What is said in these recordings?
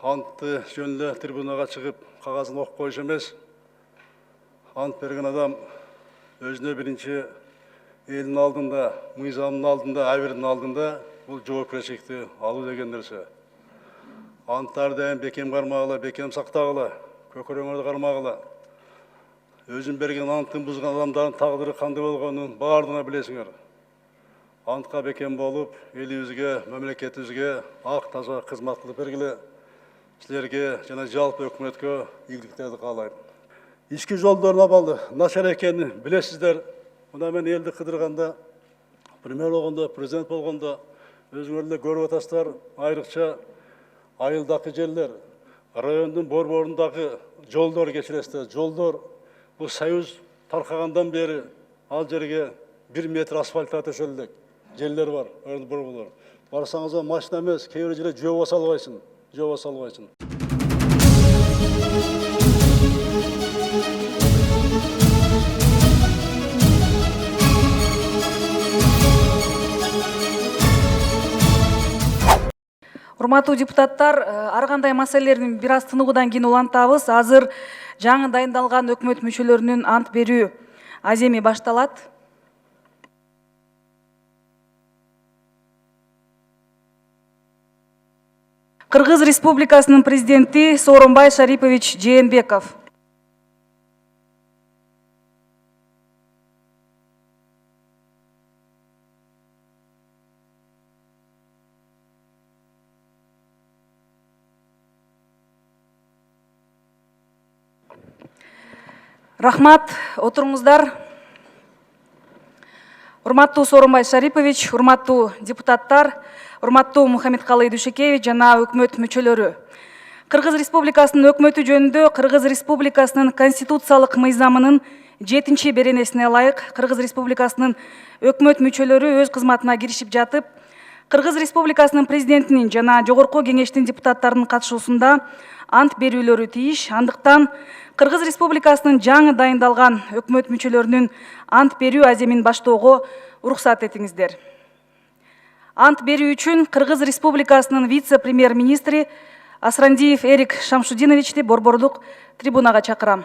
антты жөнлі трибунаға шығып, қағазын оқып қойыш емес. Ант берген адам өзіне бірінші елдің алдында, мыйзамның алдында, әмірдің алдында бұл жауапкершілікті алу деген нәрсе. Анттарды бекем қармағыла, бекем сақтағыла, көкіреңерді қармағыла. Өзін берген анттың бұзған адамдардың тағдыры қандай болғанын барлығына білесіңер. Антқа бекем болып, елімізге, мемлекетімізге ақ таза қызмет қылып бергілі, сіздерге және жалпы өкіметке игіліктерді қалаймын. Ішкі жолдарын абалды, нашар екенін білесіздер. Мұна мен елді қыдырғанда, премьер болғанда, президент болғанда, өзіңерді көріп атастар, айрықша айылдағы жерлер, райондың бор-борындағы жолдар кешіресті. Жолдар бұл союз тарқағандан бері ал жерге 1 метр асфальтта төселдік. Жерлер бар, бор-борлар. Барсаңызда машина емес, кейбір жерде жол салбайсың. Урматтуу депутаттар, ар кандай маселелердин бир аз тыныгуудан кийин улантабыз. Азыр жаңы дайындалган өкмөт мүчөлөрүнүн ант берүү аземи башталат. Кыргыз Республикасынын президенти Сооронбай Шарипович Жээнбеков. Рахмат, отуруңуздар. Урматтуу Сооронбай Шарипович, урматтуу депутаттар, урматтуу Мухаммедкалый Дүйшөкеевич жана өкмөт мүчөлөрү. Кыргыз Республикасынын өкмөтү жөнүндө Кыргыз Республикасынын конституциялык мыйзамынын 7-чи беренесине ылайык Кыргыз Республикасынын өкмөт мүчөлөрү өз кызматына киришип жатып, Кыргыз Республикасынын президентинин жана жогорку кеңештин депутаттарынын катышуусунда ант берүүлөрү тийиш. Андыктан Кыргыз Республикасынын жаңы дайындалган өкмөт мүчөлөрүнүн ант берүү аземин баштоого уруксат этиңиздер. Ант берүү үчүн Кыргыз Республикасынын вице-премьер-министри Асрандиев Эрик Шамшудиновичти борбордук трибунага чакырам.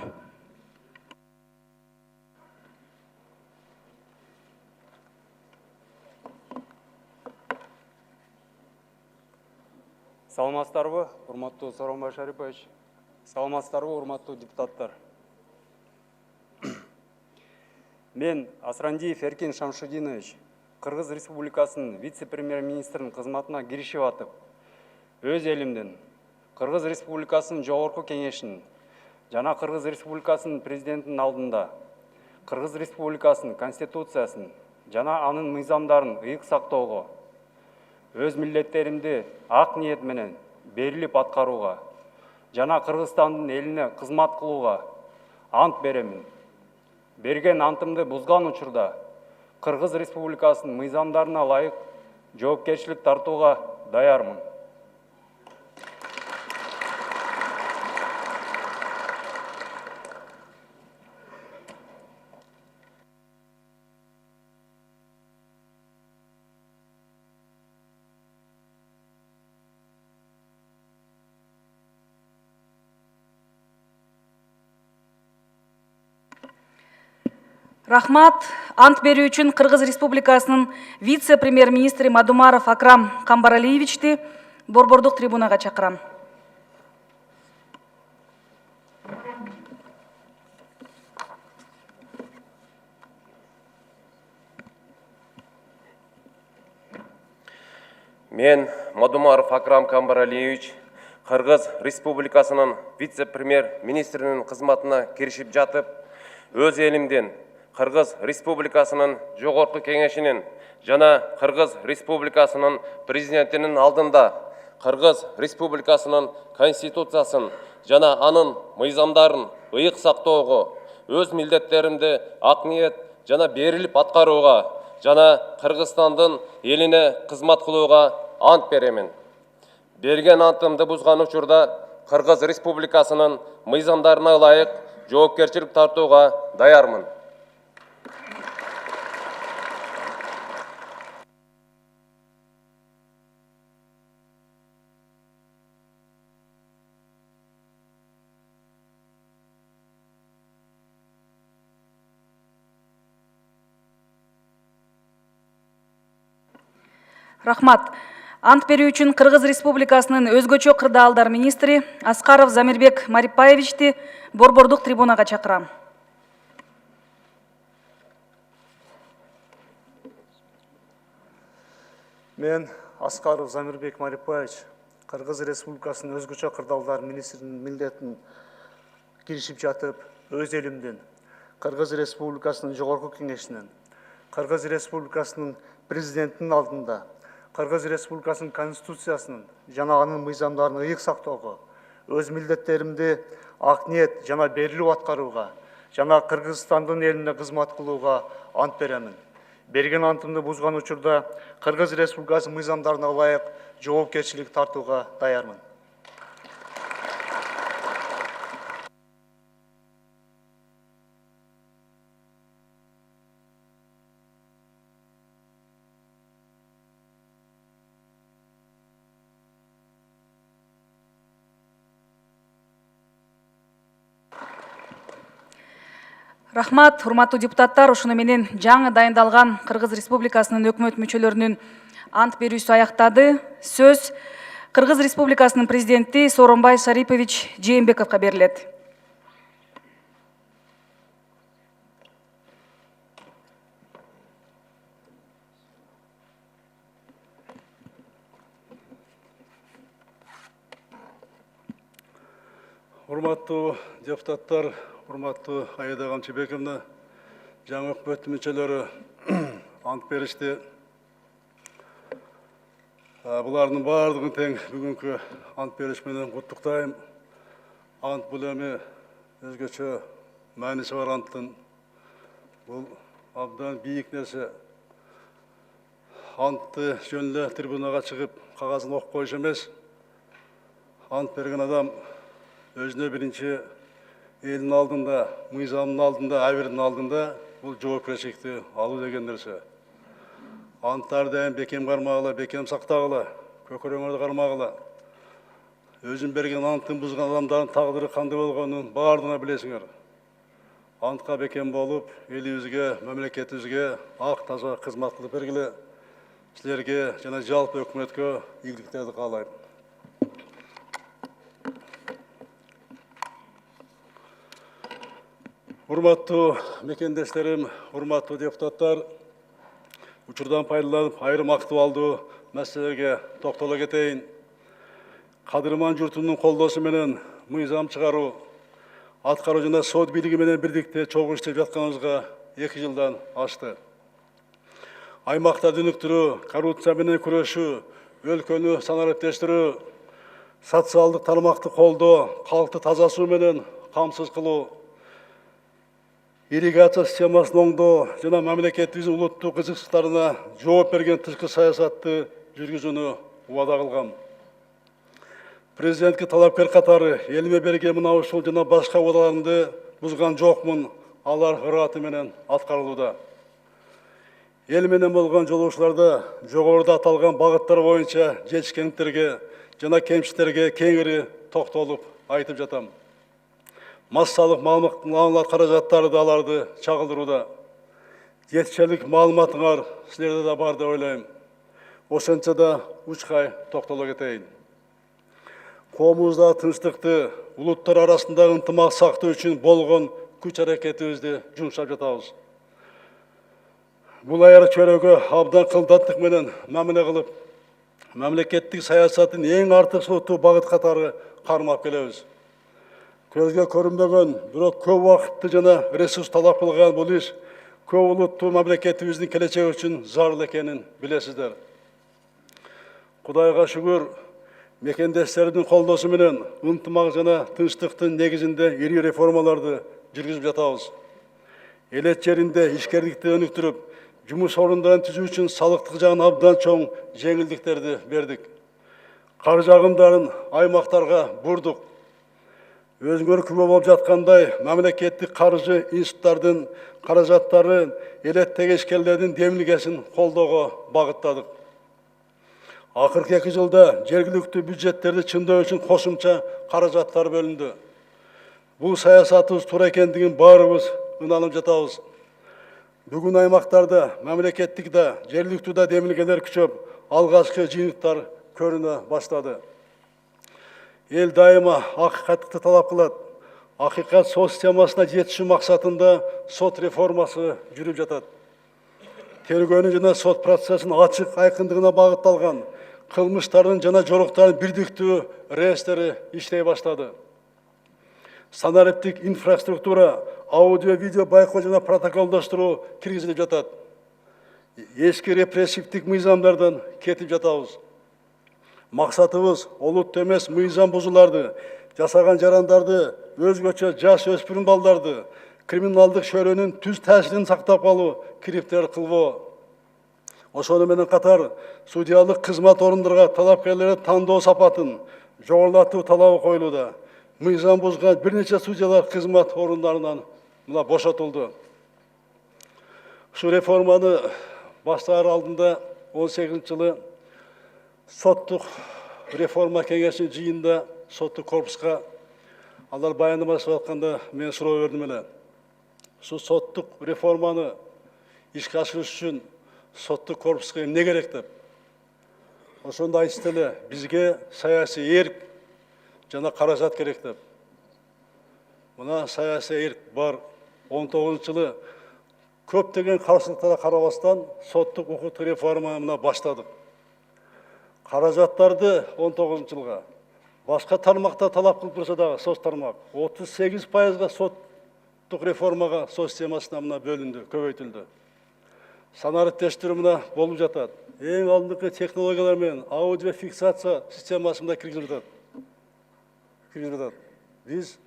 Саламатсыздарбы, урматтуу Сооронбай Шарипович. Саламатсыздарбы, урматтуу депутаттар. Мен Асрандиев Эркин Шамшудинович, Кыргыз Республикасынын вице-премьер-министринин кызматына киришип атып, өз элимден Кыргыз Республикасынын жогорку кеңешинин жана Кыргыз Республикасынын президентинин алдында Кыргыз Республикасынын конституциясын жана анын мыйзамдарын ыйык сактоого, өз милдеттеримди ак ниет менен берилип аткарууга жана Кыргызстандын элине кызмат кылууга ант беремин. Берген антымды бузган учурда Кыргыз Республикасынын мыйзамдарына ылайык жоопкерчилик тартууга даярмын. Рахмат. Ант берүү үчүн Кыргыз Республикасынын вице-премьер-министри Мадумаров Акрам Камбаралиевичти борбордук трибунага чакырам. Мен Мадумаров Акрам Камбаралиевич Кыргыз Республикасынын вице-премьер-министринин кызматына киришип жатып, өз элимден Кыргыз Республикасынын жогорку кеңешинин жана Кыргыз Республикасынын президентинин алдында Кыргыз Республикасынын конституциясын жана анын мыйзамдарын ыйык сактоого, өз милдеттеримди ак ниет жана берилип аткарууга жана Кыргызстандын элине кызмат кылууга ант беремин. Берген антымды бузган учурда Кыргыз Республикасынын мыйзамдарына ылайык жоопкерчилик тартууга даярмын. Рахмат. Ант берүү үчүн Кыргыз Республикасынын өзгөчө кырдаалдар министри Аскаров Замирбек Марипаевичти борбордук трибунага чакырам. Мен Аскаров Замирбек Марипаевич, Кыргыз Республикасынын өзгөчө кырдаалдар министринин милдетин киришип жатып, өз элимдин, Кыргыз Республикасынын жогорку кеңешинин, Кыргыз Республикасынын президентинин алдында, Кыргыз Республикасынын конституциясынын жана анын мыйзамдарын ыйык сактоого, өз милдеттеримди ак ниет жана берилип аткарууга, жана Кыргызстандын элине кызмат кылууга ант беремин. Берген антымды бузган учурда Кыргыз Республикасы мыйзамдарына ылайык жоопкерчилик тартууга даярмын. Рахмат, урматтуу депутаттар, ушуну менен жаңы дайындалган Кыргыз Республикасынын өкмөт мүчөлөрүнүн ант берүүсү аяктады. Сөз Кыргыз Республикасынын президенти Сооронбай Шарипович Жээнбековго берилет. Урматтуу депутаттар, урматтуу Аида Камчыбековна, жаңы өкмөт мүчөлөрү ант беришти. Булардын баардыгын тең бүгүнкү ант бериш менен куттуктайм. Ант бул эми өзгөчө мааниси бар анттын. Бул абдан бийик нерсе. Антты жөн эле трибунага чыгып, кагазын окуп коюш эмес. Ант берген адам өзүнө биринчи элдин алдында, мыйзамдын алдында, абирдин алдында бул жоопкерчиликти алуу деген нерсе. Анттарды дайым бекем кармагыла, бекем сактагыла, көкөрөңөрдү кармагыла. Өзүн берген антын бузган адамдардын тагдыры кандай болгонун баардыгына билесиңер. Антка бекем болуп, элибизге, мамлекетибизге ак таза кызмат кылып бергиле. Силерге жана жалпы өкмөткө ийгиликтерди каалайм. Урматтуу мекендештерим, урматтуу депутаттар, учурдан пайдаланып айрым актуалдуу маселелерге токтоло кетейин. Кадырман журтунун колдоосу менен мыйзам чыгаруу, аткаруу жана сот бийлиги менен бирдикте чогуу иштеп жатканыбызга 2 жылдан ашты. Аймактарды өнүктүрүү, коррупция менен күрөшүү, өлкөнү санариптештирүү, социалдык тармакты колдоо, калкты таза суу менен камсыз кылуу, ирригация системасын оңдоо жана мамлекетибиздин улуттук кызыкчылыктарына жооп берген тышкы саясатты жүргүзүүнү убада кылгам. Президентке талапкер катары элиме берген мына ушул жана башка убадаларымды бузган жокмун, алар ырааты менен аткарылууда. Эл менен болгон жолугушууларда жогоруда аталган багыттар боюнча жетишкендиктерге жана кемчиликтерге кеңири токтолуп айтып жатам. Массалык маалымат каражаттары да аларды чагылдырууда. Жетишерлик маалыматыңар силерде да бар деп ойлойм. Ошентсе да учкай токтоло кетейин. Коомубузда тынчтыкты, улуттар арасындагы ынтымак сактоо үчүн болгон күч аракетибизди жумшап жатабыз. Бул аяр чөйрөгө абдан кылдаттык менен мамиле кылып, мамлекеттик саясаттын эң артыкчылыктуу багыт катары кармап келебиз. Көзгө көрүнбөгөн, бирок көп убакытты жана ресурс талап кылган бул иш көп улуттуу мамлекетибиздин келечеги үчүн зарыл экенин билесиздер. Кудайга шүгүр, мекендештердин колдоосу менен ынтымак жана тынчтыктын негизинде ири реформаларды жүргүзүп жатабыз. Элет жеринде ишкерликти өнүктүрүп, жумуш орундарын түзүү үчүн салыктык жагын абдан чоң жеңилдиктерди бердик. Каржы агымдарын аймактарга бурдук. Өзүңөр күбө болуп жаткандай, мамлекеттик каржы институттардын каражаттары элет тегешкерлердин демилгесин колдоого багыттадык. Акыркы 2 жылда жергиликтүү бюджеттерди чындоо үчүн кошумча каражаттар бөлүндү. Бул саясатыбыз туура экендигин баарыбыз ынанып жатабыз. Бүгүн аймактарда, мамлекеттик да, жергиликтүү да демилгелер күчөп, алғашқы жиынтықтар көріне баштады. Ел дайыма ақиқатты талап қылады. Ақиқат сот системасына жетіші мақсатында сот реформасы жүріп жатады. Тергөөнүн жана сот процесін ачык айқындығына бағытталған қылмыштардың жана жорықтардың бірдіктүү реестри иштей баштады. Санариптик инфраструктура, аудио-видео байкоо жана протоколдоштуруу киргизилип жатат. Эски репрессивдик мыйзамдардан кетип жатабыз. Мақсатыбыз олуттуу эмес мыйзам бузууларды, жасаган жарандарды, өзгөчө жаш өспүрүм балдарды, криминалдык шөрөнүн түз таасирин сактап калуу, кириптер кылбоо. Ошону менен катар судьялык кызмат орундарга талапкерлерди тандоо сапатын жогорулатуу талабы коюлууда. Мыйзам бузган бир нече судьялар кызмат орундарынан бошотулду. Ушу реформаны баштаар алдында 18-жылы соттук реформа кеңешинин жыйынында соттук корпуска алар баяндама жасап атканда мен суроо бердим эле. Ушу соттук реформаны ишке ашырыш үчүн соттук корпуска эмне керек деп. Ошондо айтышты эле, бизге саясий эрк жана каражат керек деп. Мына саясий эрк бар. 19-жылы көптөгөн каршылыктарга карабастан соттук укуктук реформаны баштадык. Каражаттарды 19-жылга башка тармакта талап кылып турса дагы соц тармак 38%га соттук реформага соц системасына бөлүндү, көбөйтүлдү. Санариптештирүү болуп жатат. Эң алдыңкы технологиялар менен аудио фиксация системасында киргизилип жатат. Биз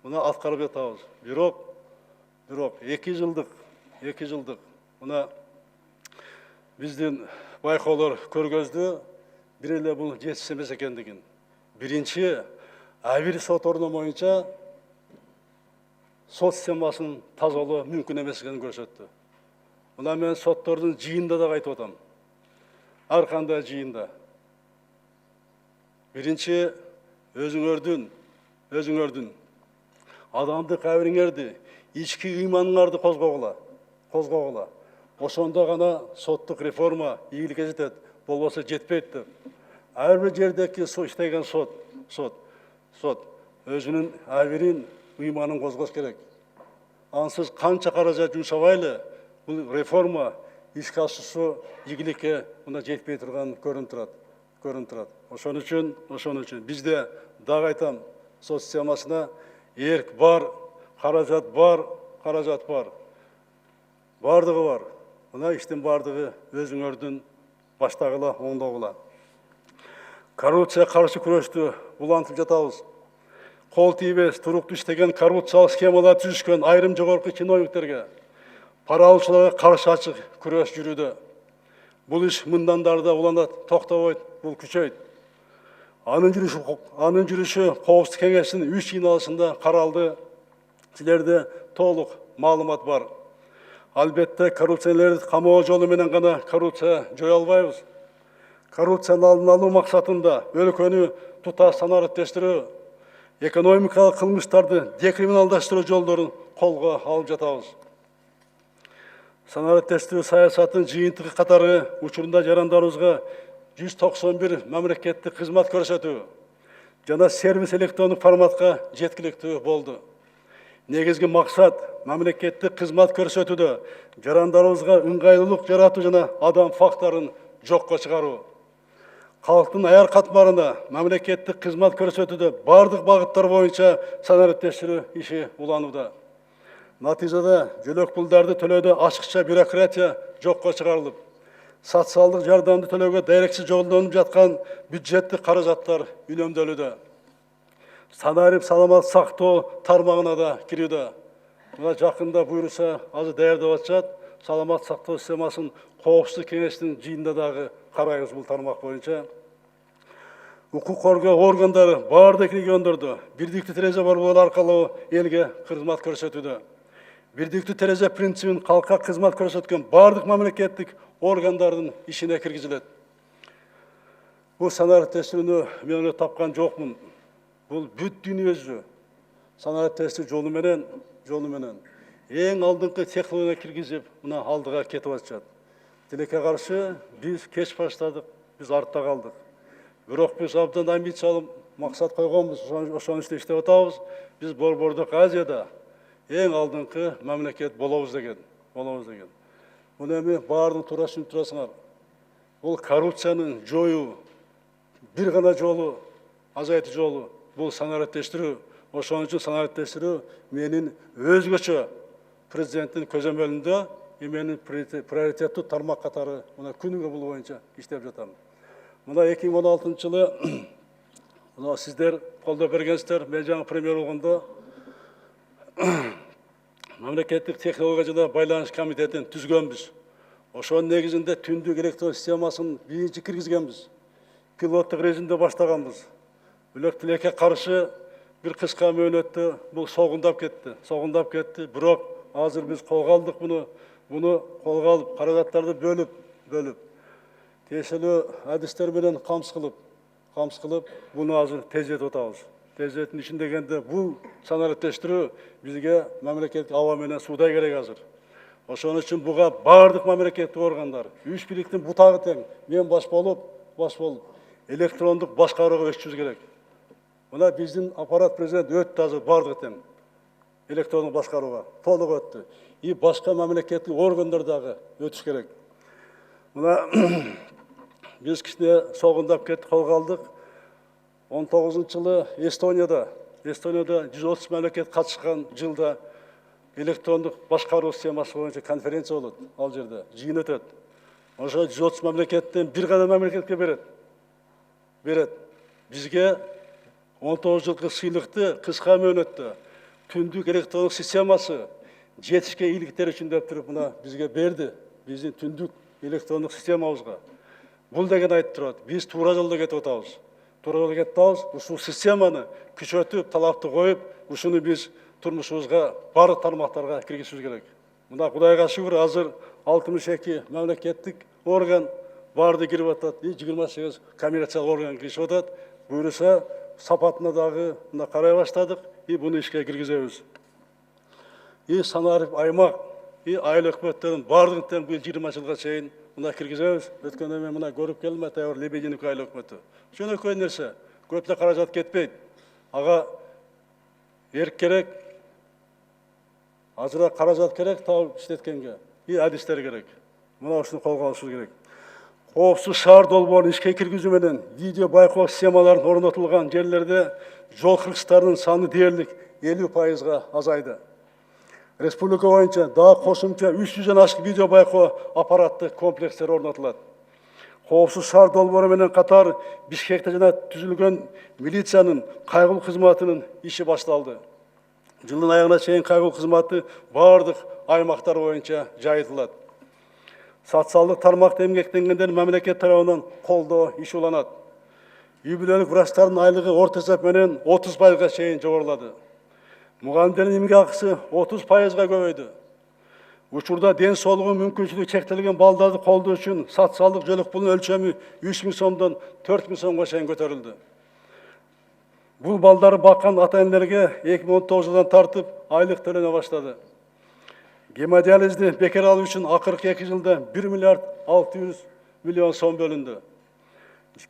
мына аткарып жатабыз. Бирок 2 жылдык мына биздин байкоолор көргөздү, бир эле бул жетишсиз эмес экендигин. Биринчи, бир сот орну боюнча сот системасын тазалоо мүмкүн эмес экенин көрсөттү. Мына мен соттордун жыйында да айтып атам. Ар кандай жыйында. Биринчи, өзүңөрдүн адамдык абириңерди, ички ыйманыңарды козгогула. Ошондо гана соттук реформа ийгиликке жетет, болбосо жетпейт деп. Ар бир жердеки иштеген сот өзүнүн абирин, ыйманын козгош керек. Ансыз канча каражат жумшабайлы, бул реформа ишке ашуусу ийгиликке жетпей турган көрүнүп турат. Ошон үчүн бизде дагы айтам, сот системасына эрк бар, каражат бар. Бардыгы бар. Мына иштин бардыгы өзүңөрдүн баштагыла, оңдогула. Коррупция каршы күрөштү улантып жатабыз. Кол тийбес, туруктуу иштеген коррупциялык схемалар түзүшкөн айрым жогорку чиновниктерге, пара алуучуларга каршы ачык күрөш жүрүүдө. Бул иш мындан да уланат, токтобойт, бул күчөйт. Анын жүрүшү Коопсуздук кеңешинин 3 жыйналышында каралды. Силерде толук маалымат бар. Албетте коррупционерлерди камоо жолу менен гана коррупция жое албайбыз. Коррупцияны алдын алуу максатында өлкөнү туташ санариптештирүү, экономикалык кылмыштарды декриминалдаштыруу жолдорун колго алып жатабыз. Санариптештирүү саясатын жыйынтыгы катары учурунда жарандарыбызга 191 мамлекеттик кызмат көрсөтүү жана сервис электрондук форматка жеткиликтүү болду. Негизги максат мамлекеттик кызмат көрсөтүүдө жарандарыбызга ыңгайлуулук жаратуу жана адам фактарын жокко чыгаруу. Халктын аяр катмарына мамлекеттик кызмат көрсөтүүдө бардык багыттар боюнча санариптештирүү иши уланууда. Натыйжада жөлөк пулдарды төлөөдө ачыкча бюрократия жокко чыгарылып, социалдык жардамды төлөөгө дарексиз жолдонуп жаткан бюджеттик каражаттар үнөмдөлүүдө. Санарип саламат сактоо тармагына да кирүүдө. Мына жакында буйруса азыр даярдап атышат, саламат сактоо системасын Коопсуздук кеңешинин жыйында дагы карайбыз бул тармак боюнча. Укук коргоо органдары бардык региондордо бирдиктүү терезе борбору аркылуу элге кызмат көрсөтүүдө. Бирдиктүү терезе принцибин калкка кызмат көрсөткөн бардык мамлекеттик органдардын ишине киргизилет. Бул санариптештирүүнү мен эле тапкан жокмун. Бул бүт дүйнөсү санариптештирүү жолу менен эң алдыңкы технология киргизип, мына алдыга кетип атышат. Тилекке каршы биз кеч баштадык, Biz артта қалдық. Бирок біз абдан амбициялы мақсат қойғанбыз, ошону иштеп атабыз. Біз Борбордук Азияда ең алдыңкы мамлекет болобуз деген. Муну эми баардыгын туура түшүнүп турасыңар. Бул коррупциянын жоюу бир гана жолу, азайтуу жолу бул санариптештирүү. Ошон үчүн санариптештирүү менин өзгөчө президенттин көзөмөлүндө менин приоритеттүү тармак катары мына күнүгө бул боюнча иштеп жатам. Мына 2016 жылы мына сиздер колдоо бергенсиздер, мен жаңы премьер болгондо мамлекеттик технология жана байланыш комитетин түзгөнбүз. Ошонун негизинде түндүк электрон системасын биринчи киргизгенбиз. Пилоттук режимде баштаганбыз. Бөлөк тилекке каршы бир кыска мөөнөттө бул согундап кетти. Бирок азыр биз колго алдык буну колго алып, каражаттарды бөлүп, тиешелүү адистер менен камсыз кылып, буну азыр тездетип атабыз. Тездетүүнүн ишин дегенде бул санариптештирүү бизге мамлекеттик аба менен суудай керек азыр. Ошон үчүн буга баардык мамлекеттик органдар, үч бийликтин бутагы тең, мен баш болуп, электрондук башкарууга өтүшүбүз керек. Мына биздин аппарат президент өттү азыр баардыгы тең. Электрондук башкарууга толук өттү. И башка мамлекеттик органдар дагы өтүш керек. Мына биз кичине согундап кеттик, колго алдык. 19-жылы Эстонияда 130 мамлекет катышкан жылда электрондук башкаруу системасы боюнча конференция болот. Ал жерде жыйын өтөт. Ошо 130 мамлекеттен бир гана мамлекетке берет. Бизге 19 жылкы сыйлыкты кыска мөөнөттө түндүк электрондук системасы жетишке ийгиликтер үчүн деп туруп мына бизге берди. Биздин түндүк электрондук системабызга. Бул деген айтып турат. Биз туура жолдо кетип атабыз. Ушул системаны күчөтүп, талапты коюп, ушуну биз турмушубузга баардык тармактарга киргизишибиз керек. Мына Кудайга шүгүр, азыр 62 мамлекеттик орган баарды кирип атат, 28 коммерциялык орган киришип атат. Буюрса сапатына дагы мына карай баштадык, буну ишке киргизебиз. Санарип аймак, айыл өкмөттөрүн баардыгын тең быйыл 20 жылга чейин мына киргизебиз. Өткөндө мен мына көрүп келдим, атайбар Лебединовка айыл өкмөтү. Жөнөкөй нерсе, көп да каражат кетпейт. Ага эрк керек, азыраак каражат керек табып иштеткенге, адистер керек. Мына ушуну колго алышыбыз керек. Коопсуз шаар долбоорун ишке киргизүү менен видео байкоо системаларын орнотулган жерлерде жол кыргызтарынын саны дээрлик 50%-га азайды. Республика боюнча дагы кошумча 300-дөн ашык видео байкоо аппараттык комплекстер орнотулат. Коопсуз шаар долбоору менен катар Бишкекте жана түзүлгөн милициянын кайгылуу кызматынын иши башталды. Жылдын аягына чейин кайгылуу кызматы баардык аймактар боюнча жайылтылат. Социалдык тармакта эмгектенгендер мамлекет тарабынан колдоо иш уланат. Үй бүлөлүк врачтардын айлыгы орто эсеп менен 30%-га чейин жогорулады. Мугалимдердин эмгек акысы 30%-га көбөйдү. Учурда ден соолугу мүмкүнчүлүгү чектелген балдарды колдоо үчүн социалдык жөлөк пулунун өлчөмү 3000 сомдон 4000 сомго чейин көтөрүлдү. Бул балдары баккан ата-энелерге 2019 жылдан тартып айлык төлөнө баштады. Гемодиализди бекер алуу үчүн акыркы 2 жылда 1 миллиард 600 миллион сом бөлүндү.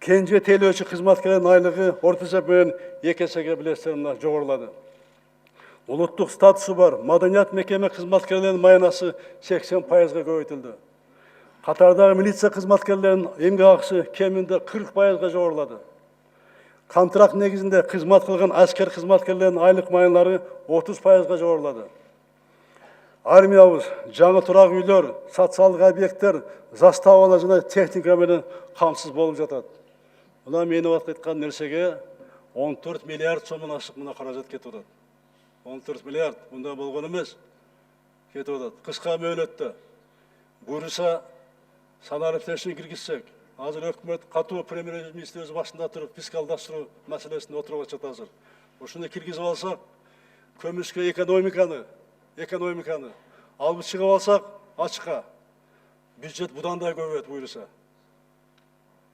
Кенже тейлөөчү кызматкерлердин айлыгы орто эсеп менен 2 эсеге билесиздер жогорулады. Улуттук статусу бар маданият мекеме кызматкерлеринин маянасы 80%-га көбөйтүлдү. Катардагы милиция кызматкерлеринин эмгек акысы кеминде 40%-га жогорулады. Контракт негизинде кызмат кылган аскер кызматкерлеринин айлык маяналары 30%-га жогорулады. Армиябыз, жаңы турак үйлөр, социалдык объекттер, заставалар жана техника менен камсыз болуп жатат. Мына мени айткан нерсеге 14 миллиард сомдон ашык мына каражат кетип атат. 14 миллиард, мында болгон эмес, кетип атат. Кыска мөөнөттө. Буюрса санариптештирүүнү киргизсек, азыр өкмөт катуу премьер-министр өз башында туруп фискалдаштыруу маселесин отуруп атат азыр. Ушуну киргизип алсак, көмүскө экономиканы алып чыгып алсак, ачка бюджет будан да көбөйөт буюрса.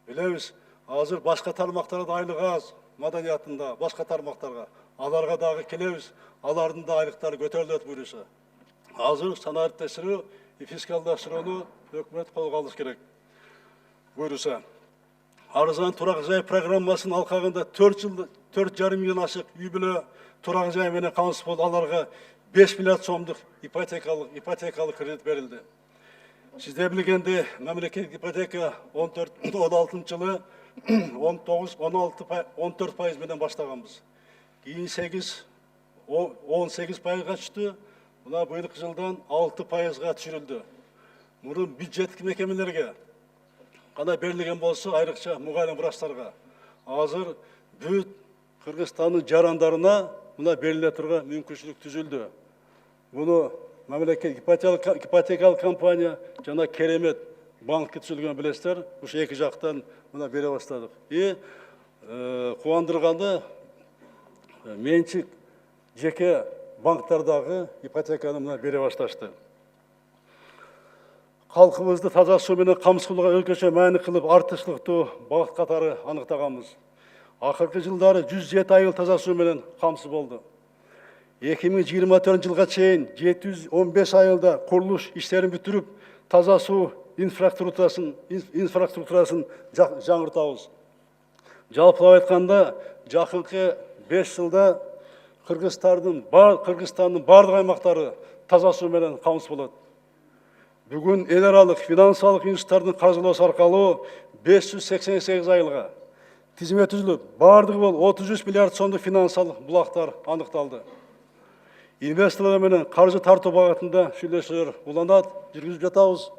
Билебиз, азыр башка тармактарда айлык аз, маданиятында башка тармактарга, аларга дагы келебиз, алардын да айлыктары көтөрүлөт буюрса. Азыр санариптештирүү, фискалдаштырууну өкмөт колго алыш керек буюрса. арзан тұрақ жай программасының алқағында 4,5 миллион ашық үй бүле тұрақ жай менен қамыс болды. Аларға 5 миллиард сомдық ипотекалық кредит берілді. Сізде білгенде мемлекеттік ипотека 14-16 жылы 14% менен баштағанбыз. Кейін 18%ға түсті. Мына быйылғы жылдан 6%ға түсірілді. Мұрын бюджеттік мекемелерге қана берілген болса, айрықша мұғалім врачтарға. Азыр бүт Қырғызстанның жарандарына мына беріле тұрға мүмкіншілік түзілді. Бұны мемлекет ипотекалық компания жана керемет банкке түзілген білесіздер. Үш екі жақтан мына бере бастадық. Қуандырғанды меншік жеке банктардағы ипотеканы мына бере башташты. Халқымызды таза су менен қамыс қылуға өзгеше мәні қылып артықшылықты бағыт қатары анықтағанбыз. Ақырғы жылдары 107 айыл таза су менен қамсы болды. 2024 жылға чейин 715 айылда құрылыш іштерін бүтіріп, таза су инфраструктурасын жаңғыртабыз. Жалпылап айтканда, жақынғы 5 жылда Қырғызстанның барлық аймақтары таза су менен қамыс болады. Бүгін ел аралық финансалық институттардың қаржылауы арқылы 588 айылға тізім түзіліп, бардығы бол 33 миллиард сомдық финансалық бұлақтар анықталды. Инвесторлар менен қаржы тарту бағытында сөйлесулер уланат, жүргізіп жатабыз.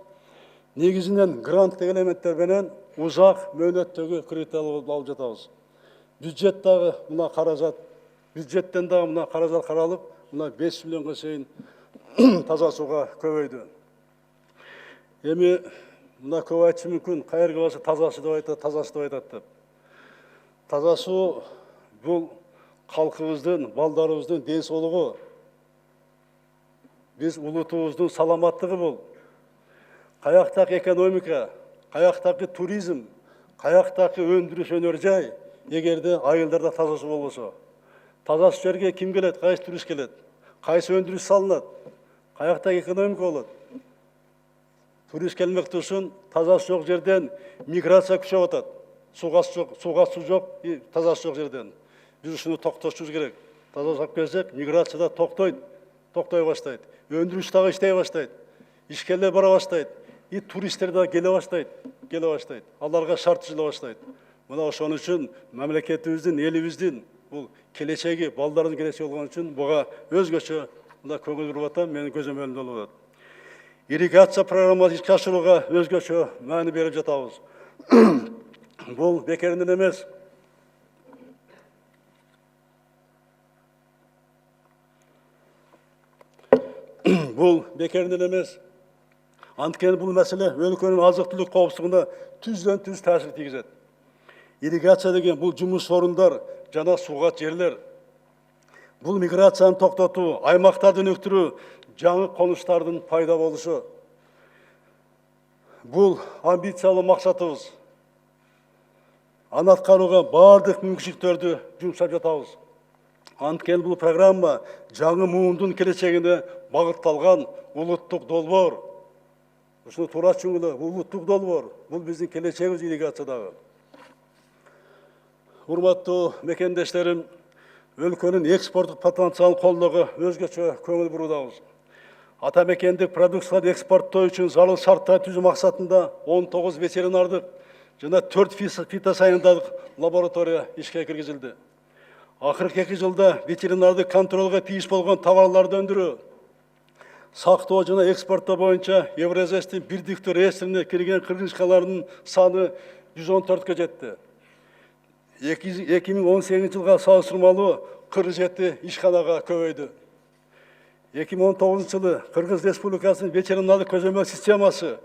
Негізінен гранттық элементтер менен ұзақ мөөнөттөгү кредит алып жатабыз. Бюджеттен дағы мына қаражат қаралып, мына 5 миллионға шейін таза суға көбейді. Эми мына көп айтышы мүмкін, қайырғы басы тазасы деп айтады. Таза су бұл халқымыздың, балдарымыздың денсаулығы. Біз улутубуздун саламаттығы бұл. Қаяқтағы экономика, қаяқтағы туризм, қаяқтағы өндіріс өнер жай, егерде айылдарда таза су болса. Таза су жерге кім келеді, қайсы турист келеді, қайсы өндіріс салынады, қаяқтағы экономика болады. Турист келмек тұрсын, таза су жоқ жерден миграция күшеп атады. Суға су жоқ, таза су жоқ жерден. Біз үшіні тоқташуымыз керек. Таза су келсек, миграцияда тоқтай баштайды. Өндіріс тағы іштей баштайды. Ішкерлер бара баштайды. Туристер де келе баштайды. Аларға шарт түзіле баштайды. Мына ошон үшін мемлекетіміздің, еліміздің бұл келешегі, балдардың келешегі болған үшін бұға өзгөчө көңіл бұрып атам, менің көзім önünde болады. Ирригация программасы іске асыруға өзгөчө мәні беріп жатабыз. Бұл бекерінен емес. Анткени бұл мәселе өлкөнүн азык-түлүк коопсуздугуна түздөн түз таасир тийгизет. Ирригация деген бұл жұмыс орындар жана суға жерлер. Бұл миграцияны токтотуу, аймактарды өнүктүрүү, жаңы конуштардын пайда болушу. Бұл амбициялы максатыбыз. Аны аткарууга бардык мүмкүнчүлүктөрдү жумшап жатабыз. Анткени бұл программа жаңы муундун келечегине багытталган улуттук долбоор. Ушуну туура түшүнгүлө, улуттук долбоор. Бул биздин келечегибиз ирригациядагы. Урматтуу мекендештерим, өлкөнүн экспорттук потенциалын колдоого өзгөчө көңүл буруудабыз. Ата мекендик продукцияларды экспорттоо үчүн зарыл шарттар түзүү максатында 19 ветеринардык жана 4 фитосанитардык лаборатория ишке киргизилди. Акыркы 2 жылда ветеринардык контролго тийиш болгон товарларды өндүрүү, сактоо жана экспорттоо боюнча Евразиядын бирдиктүү реестрине кирген кыргызчалардын саны 114-кө жетти. 2018 жылга салыштырмалуу 47 ишканага көбөйдү. 2019 жылы Кыргыз Республикасынын ветеринардык көзөмөл системасы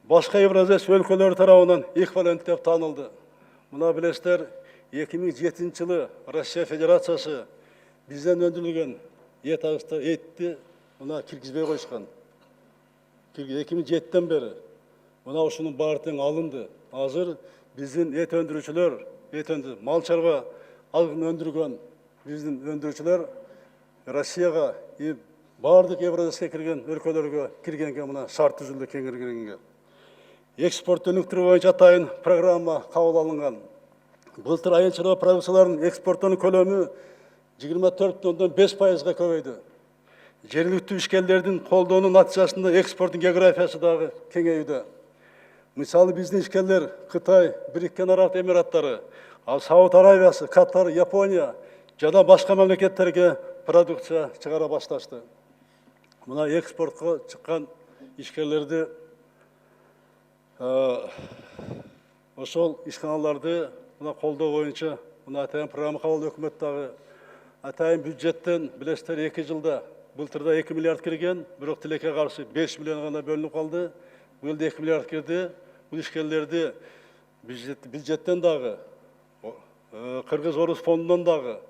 башка Евразия өлкөлөрү тарабынан эквивалент деп танылды. Мына билесиздер, 2007 жылы Россия Федерациясы бизден өндүрүлгөн этти мына киргизбей койушкан. 2007-тен бери мына ушунун баардыгы алынды. Азыр биздин эт өндүрүүчүлөр, мал чарба алгын өндүргөн биздин өндүрүүчүлөр Россияга бардык Евразияга кирген өлкөлөргө киргенге мына шарт түзүлдү кеңиргенге. экспорт өнүктүрүү боюнча атайын программа кабыл алынган. Былтыр айыл чарба продукцияларынын экспорттунун көлөмү 24,5%га көбөйдү. Жергиликтүү ишкерлердин колдоонун натыйжасында экспорттун географиясы дагы кеңейүүдө. Мисалы биздин ишкерлер Кытай, Бириккен Араб Эмираттары, Сауд Аравиясы, Катар, Япония жана башка мамлекеттерге продукция чыгара башташты. Мына экспортко чыккан ишкерлерди ошол ишканаларды мына колдоо боюнча мына атайын программа кабыл өкмөт дагы атайын бюджеттен билесиздер 2 жылда былтырда 2 миллиард кирген, бирок тилекке каршы 5 миллион гана бөлүнүп калды. Быйыл 2 миллиард кирди. Бул ишкерлерди бюджеттен дагы, Кыргыз-Орус фондунан дагы,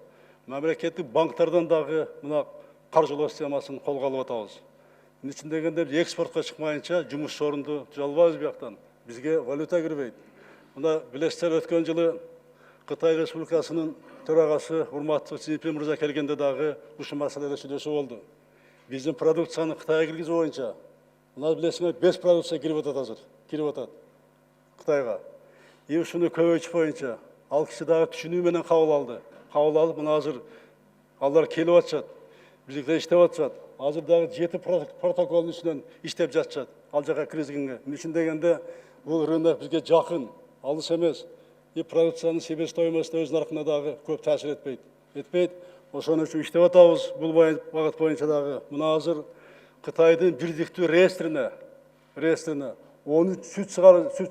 мамлекеттик банктардан дагы мына каржылоо системасын колго алып атабыз. Мун үчүн дегенде экспортко чыкмайынча жумуш орунду түзө албайбыз бияктан. Бизге валюта кирбейт. Мына билесиздер өткөн жылы Кытай Республикасынын төрагасы урматтуу Си Цзиньпин мырза келгенде дагы ушул маселеде сүйлөшүү болду. Биздин продукцияны Кытайга киргизүү боюнча мына билесиңер 5 продукция кирип атат азыр. Кирип атат Кытайга. Ушуну көбөйтүш боюнча ал киши дагы түшүнүү менен кабыл алды. Кабыл алып мына азыр алар келип атышат. Бизде иштеп атышат. Азыр дагы 7 протоколдун үстүнөн иштеп жатышат. Ал жака киргизгенге. Үчүн дегенде бул рынок бизге жакын, алыс эмес. Продукциянын себестоимосу өзүнүн аркында дагы көп таасир этпейт. Ошон үчүн иштеп атабыз. Бул багыт боюнча дагы мына азыр Кытайдын бирдиктүү реестрине 13 сүт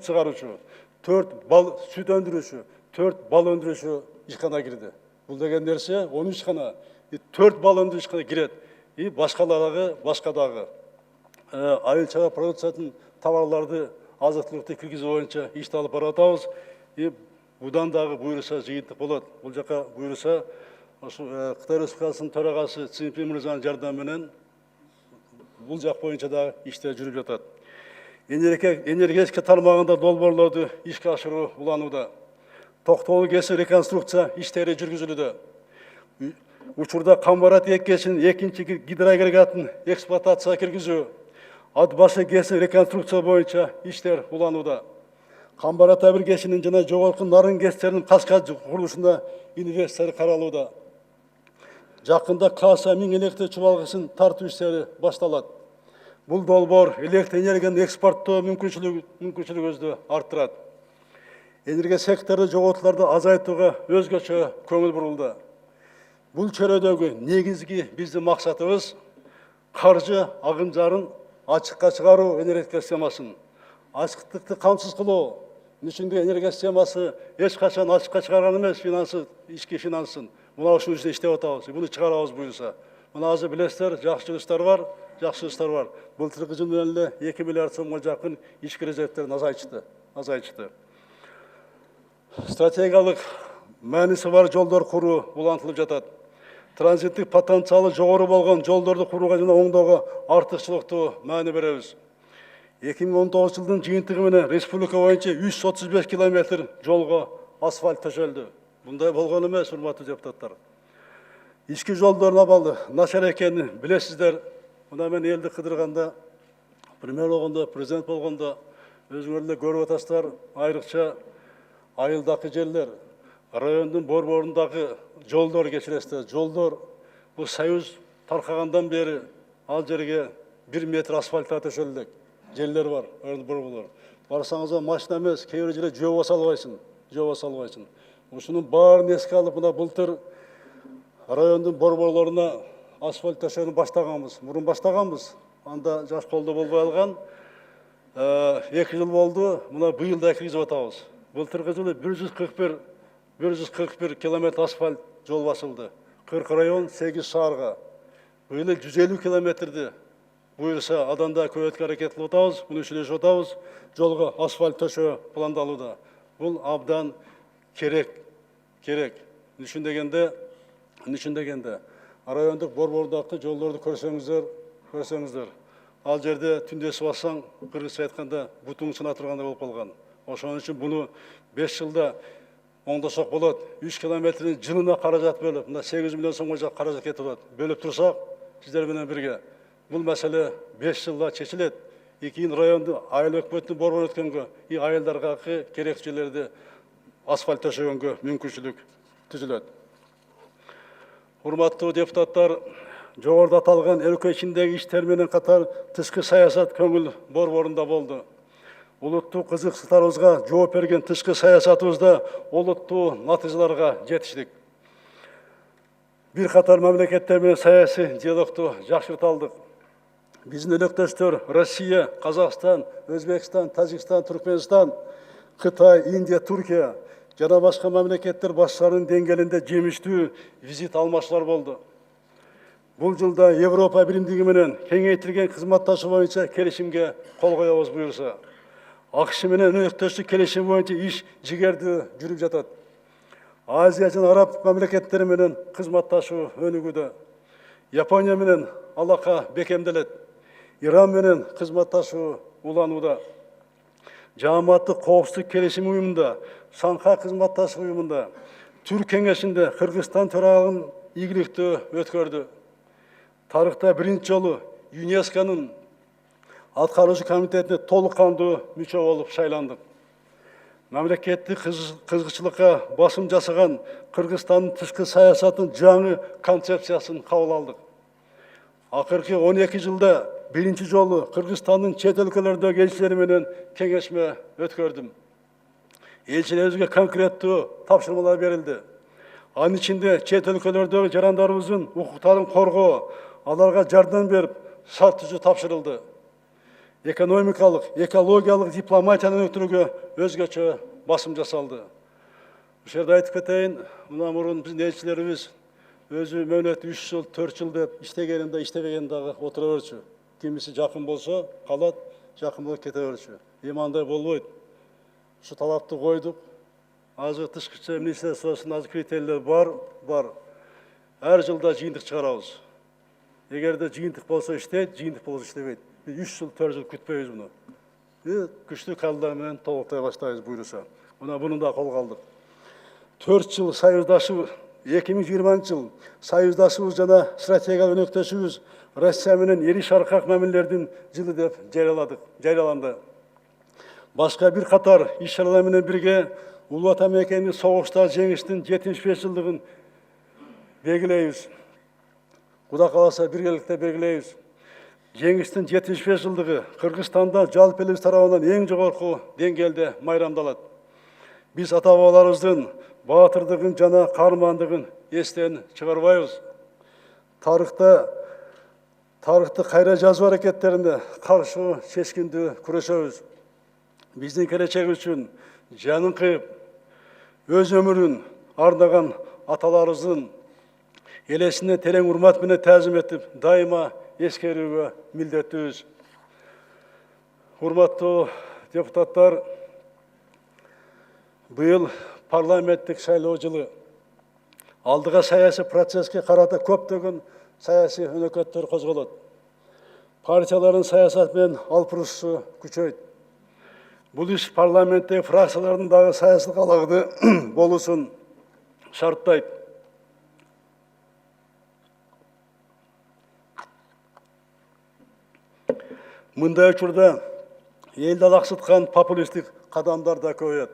чыгаруучу, 4 бал сүт өндүрүүчү, 4 бал өндүрүүчү ишкана кирди. Бул деген нерсе 13 ишкана, 4 бал өндүрүүчү ишкана кирет. Башка дагы айыл чарба продукциянын товарларды азык-түлүктү киргизүү боюнча ишти алып барып атабыз. Будан дагы буйруса жыйынтык болот. Бул жака буйруса ошо Кытай Республикасынын төрагасы Си Цзиньпин мырзанын жардамы менен бул жак боюнча дагы иштер жүрүп жатат. Энергетика тармагында долбоорлорду ишке ашыруу уланууда. Токтоолуу кесип реконструкция иштери жүргүзүлүүдө. Учурда Камбара кесинин экинчи гидроагрегатын эксплуатацияга киргизүү, ат башы кесин реконструкция боюнча иштер уланууда. Камбара табир кесинин жана жогорку нарын кестеринин каска курулушунда инвестиция каралууда. Жакында Каса 1000 электр чубалгысын тартуу иштери башталат. Бул долбоор электр энергияны экспорттоо мүмкүнчүлүгүбүздү арттырат. Энергия сектору жоготууларды азайтууга өзгөчө көңүл бурулду. Бул чөйрөдөгү негизги биздин максатыбыз каржы агымдарын ачыкка чыгаруу энергетика системасын. Ачыктыкты камсыз кылуу. Үчүндө энергия системасы эч качан ачыкка чыгарган эмес, ички финансын. Мына ушул иште иштеп атабыз. Буну чыгарабыз буюрса. Мына азыр билесиздер, жакшы жыштар бар. Былтыркы жыл менен эле 2 миллиард сомго жакын ички резервтерин азайтышты. Стратегиялык мааниси бар жолдор куруу улантылып жатат. Транзиттик потенциалы жогору болгон жолдорду курууга жана оңдоого артыкчылыктуу маани беребиз. 2019 жылдын жыйынтыгы менен республика боюнча 335 километр жолго асфальт төшөлдү. Мындай болгон эмес, урматтуу депутаттар. Ички жолдордун абалы начар экенин билесиздер. Мына мен элди кыдырганда, премьер болгондо, президент болгондо өзүңөр эле көрүп атасыздар, айрыкча айылдакы жерлер, райондун борборундагы жолдор кечиресиздер. Жолдор бул Союз таркагандан бери ал жерге 1 метр асфальт төшөлдү. Жерлер бар, борборлор. Барсаңыз машина эмес, кээ бир жерде жөө баса албайсың. Ушунун баарын эске алып, мына былтыр райондун борборлоруна асфальт төшөөнү баштаганбыз. Мурун баштаганбыз. Анда жаш колдоо болбой алган. 2 жыл болду. Мына быйыл да киргизип атабыз. Былтыркы жылы 141 километр асфальт жол басылды. 40 район, 8 шаарга. Быйыл 150 километрди буюрса адамда көбөйткөнгө аракет кылып атабыз. Муну сүйлөшүп атабыз. Жолго асфальт төшөө пландалууда. Бул абдан керек. Үчүн дегенде райондук борбордагы жолдорду көрсөңүздөр. Ал жерде түндөсүп бассаң, кыргызча айтканда бутуң сына тургандай болуп калган. Ошон үчүн буну 5 жылда оңдосок болот. 3 километрин жылына каражат бөлүп, мына 8 миллион сомго жак каражат кетип атат. Бөлүп турсак, сиздер менен бирге бул маселе 5 жылда чечилет. Кийин районду айыл өкмөтүн борбор өткөнгө, айылдарга керектүү жерлерди асфальт төшөгөнгө мүмкүнчүлүк түзүлөт. Урматтуу депутаттар, жогоруда аталган өлкө ичиндеги иштер менен катар тышкы саясат көңүл борборунда болду. Улуттук кызыкчылыктарыбызга жооп берген тышкы саясатыбызда олуттуу натыйжаларга жетиштик. Бир катар мамлекеттер менен саясий диалогду жакшырта алдык. Биздин өнөктөштөр Россия, Казакстан, Өзбекстан, Тажикстан, Түркменстан, Кытай, Индия, Түркия жана башка мамлекеттер башчыларынын деңгээлинде жемиштүү визит алмашуулар болду. Бул жылда Европа биримдиги менен кеңейтилген кызматташуу боюнча келишимге кол коебуз буюрса. АКШ менен өнөктөштүк келишим боюнча иш жигердүү жүрүп жатат. Азия жана араб мамлекеттери менен кызматташуу өнүгүүдө. Япония менен алака бекемделет. Иран менен кызматташуу уланууда. Жааматтык коопсуздук келишим уюмунда, Шанхай кызматташуу уюмунда, Түрк кеңешинде Кыргызстан төрагалыгын ийгиликтүү өткөрдү. Тарыхта биринчи жолу ЮНЕСКОнун аткаруучу комитетине толук кандуу мүчө болуп шайландык. Мамлекеттик кызыкчылыкка басым жасаган Кыргызстандын тышкы саясатынын жаңы концепциясын кабыл алдык. Акыркы 12 жылда биринчи жолу Кыргызстандын чет өлкөлөрдөгү элчилери менен кеңешме өткөрдүм. Элчилерибизге конкреттүү тапшырмалар берилди. Анын ичинде чет өлкөлөрдөгү жарандарыбыздын укуктарын коргоо, аларга жардам берип, шарт түзүү тапшырылды. Экономикалык, экологиялык дипломатияны өтүрүүгө өзгөчө басым жасалды. Ушул жерде айтып кетейин, мына мурун биздин элчилерибиз өзү мөөнөтү 3 жыл, 4 жыл деп иштегенинде, иштебеген дагы отура берчү. Кимиси жакын болсо калат, жакын болуп кете берчү. Эми андай болбойт. Ушу талапты койдук. Азыр тышкы иштер министрлигинин азыр критерийлери бар. Ар жылда жыйынтык чыгарабыз. Эгерде жыйынтык болсо иштейт, жыйынтык болсо иштебейт. 3 жыл, 4 жыл күтпөйбүз муну. Күчтүү калдар менен толуктай баштайбыз буйруса. Мына буну да колго алдык. 4 жыл союздашуу, 2020 жыл союздашуубуз жана стратегиялык өнөктөшүүбүз Россия менен эри шаркак мамилелердин жылы деп жарыяланды. Башка бир катар иш-чаралар менен бирге Улуу Ата мекенин согушта жеңиштин 75 жылдыгын белгилейбиз. Кудай кааласа биргеликте белгилейбиз. Жеңиштин 75 жылдыгы Кыргызстанда жалпы элибиз тарабынан эң жогорку деңгээлде майрамдалат. Биз ата бабаларыбыздын баатырдыгын жана каармандыгын эстен чыгарбайбыз. Тарыхты кайра жазуу аракеттерине каршы чечкиндүү күрөшөбүз. Биздин келечегибиз үчүн жанын кыйып, өз өмүрүн ардаган аталарыбыздын элесине терең урмат менен таазим этип, дайыма эскерүүгө милдеттүүбүз. Урматтуу депутаттар, быйыл парламенттик шайлоо жылы. Алдыга саясий процесске карата көптөгөн саясий өнөкөттөр козголот. Партиялардын саясат менен алпырышуу күчөйт. Бул иш парламенттеги фракциялардын дагы саясий калагыды болуусун шарттайт. Мындай учурда элди алаксыткан популисттик кадамдар да көбөйөт.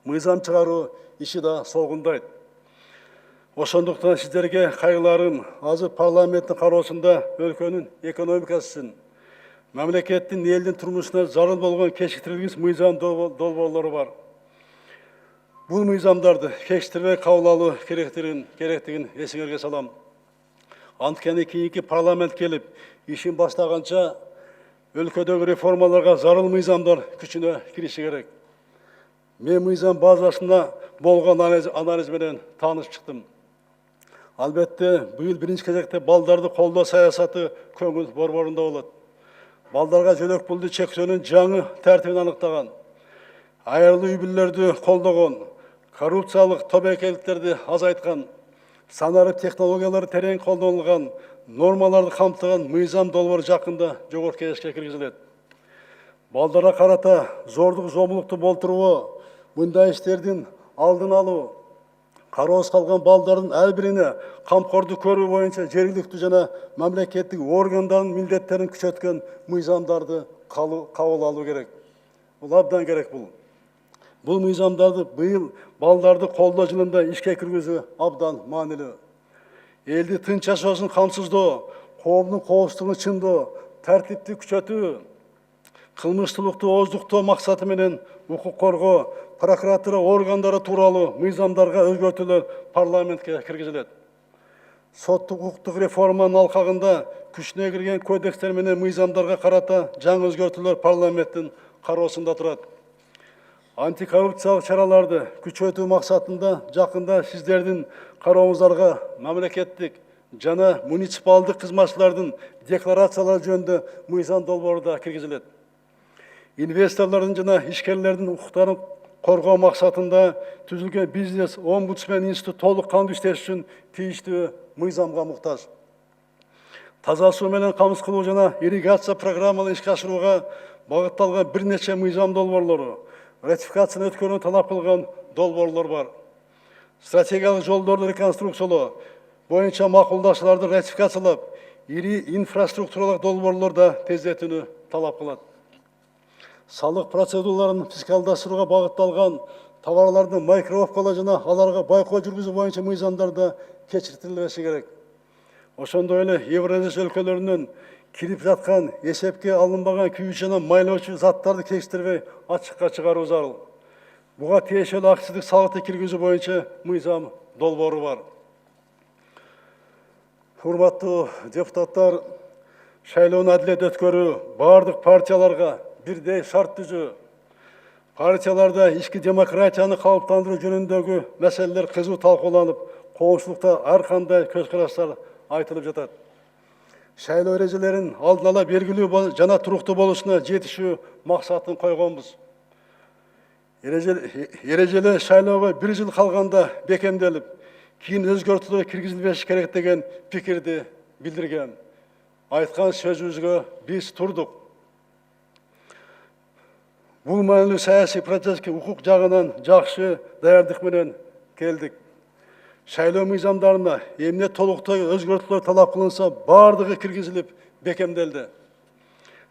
Мыйзам чыгаруу иши да солгундайт. Ошондуктан сиздерге кайгыларым азыр парламенттин кароосунда өлкөнүн экономикасы үчүн, мамлекеттин элдин турмушуна зарыл болгон кечиктирилгис мыйзам долбоорлору бар. Бул мыйзамдарды кечиктирбей кабыл алуу керектигин эсиңерге салам. Анткени кийинки парламент келип, ишин баштаганча өлкөдөгү реформаларга зарыл мыйзамдар күчүнө кириши керек. Мен мыйзам базасына болгон анализ менен таанышып чыктым. Албетте, быйыл биринчи кезекте балдарды колдоо саясаты көңүл борборунда болот. Балдарга жөнөк пулду чектөөнүн жаңы тартибин аныктаган, айрылуу үй-бүлөлөрдү колдогон, коррупциялык тобокелдиктерди азайткан, санарып технологиялары терең колдонулган, нормаларды камтыган мыйзам долбоору жакында жогорку кеңешке киргизилет. Балдарга карата зордук зомбулукту болтуруу, мындай иштердин алдын алуу, кароосуз калган балдардын ар бирине камкордук көрүү боюнча жергиликтүү жана мамлекеттик органдардын милдеттерин күчөткөн мыйзамдарды кабыл алуу керек. Бул абдан керек бул. Бул мыйзамдарды быйыл балдарды колдоо жылында ишке киргизүү абдан маанилүү. Элди тынч жашоосун камсыздоо, коомдун коопсуздугун чыңдоо, тартипти күчөтүү, кылмыштуулукту ооздуктоо максаты менен укук коргоо, прокуратура органдары тууралуу мыйзамдарга өзгөртүүлөр парламентке киргизилет. Соттук укуктук реформанын алкагында күчүнө кирген кодекстер менен мыйзамдарга карата жаңы өзгөртүүлөр парламенттин кароосунда турат. Антикоррупциялык чараларды күчөтүү максатында жакында сиздердин карооңуздарга мамлекеттик жана муниципалдык кызматчылардын декларациялары жөнүндө мыйзам долбоору да киргизилет. Инвесторлордун жана ишкерлердин укуктарын коргоо максатында түзүлгөн бизнес омбудсмен институту толук кандуу иштеш үчүн тийиштүү мыйзамга муктаж. Таза суу менен камсыз кылуу жана ирригация программаларын ишке ашырууга багытталган бир нече мыйзам долбоорлору, ратификацияны өткөрүүнү талап кылган долбоорлор бар. Стратегиялык жолдорду реконструкциялоо боюнча макулдашууларды ратификациялап, ири инфраструктуралык долбоорлор да тездетүүнү талап кылат. Салык процедураларын фискалдаштырууга багытталган товарлардын маркировкалоо жана аларга байкоо жүргүзүү боюнча мыйзамдар да кечиртилбеши керек. Ошондой эле Евразия өлкөлөрүнөн кирип жаткан эсепке алынбаган күйүүчү жана майлоочу заттарды кечиктирбей ачыкка чыгаруу зарыл. Буга тиешелүү акчалык салыкты киргизүү боюнча мыйзам долбоору бар. Урматтуу депутаттар, шайлоону адилет өткөрүү, бардык партияларга бирдей шарт түзүү, партияларда ички демократияны калыптандыруу жөнүндөгү маселелер кызуу талкууланып, коомчулукта ар кандай көз караштар айтылып жатат. Шайлоо эрежелерин алдын ала белгилүү жана туруктуу болушуна жетишүү максатын койгонбуз. Эрежелер шайлоого 1 жыл калганда бекемделип, кийин өзгөртүүлөр киргизилбеш керек деген пикирди билдирген. Айткан сөзүбүзгө биз турдук. Бул маанилүү саясий процесске укук жагынан жакшы даярдык менен келдик. Шайлоо мыйзамдарына эмне толуктай өзгөртүүлөр талап кылынса, бардыгы киргизилип, бекемделди.